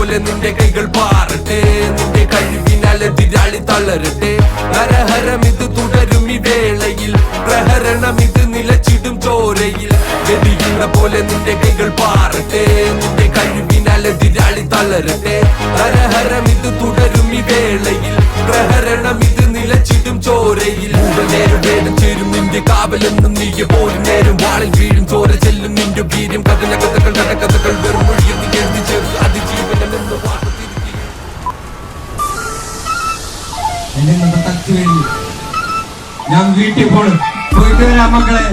പോലെ നിന്റെ കൈകൾ പാറട്ടെ, നിന്റെ കഴിവിനാൽ എതിരാളി തളരട്ടെ. ഹരഹരം ഇത് തുടരും ഈ വേളയിൽ, പ്രഹരണം ഇത് നിലച്ചിടും ചോരയിൽ. വെടിയുന്ന പോലെ നിന്റെ കൈകൾ പാറട്ടെ, നിന്റെ കഴിവിനാൽ എതിരാളി തളരട്ടെ. ഹരഹരം ഇത് തുടരും ഈ വേളയിൽ, പ്രഹരണം ഇത് നിലച്ചിടും ചോരയിൽ. നേരം വേണം ചേരും നിന്റെ കാവലെന്നും നീയെ പോലും നേരം വാളിൽ വീഴും ചോര ചെല്ലും നിന്റെ വീര്യം. കഥന കഥകൾ നടക്കഥകൾ വെറും മൊഴിയിൽ നീ എഴുതി ചേർത്ത് അതിജീവനം എന്ന് ഞാൻ വീട്ടിൽ പോയിട്ട് വരാം മക്കളെ.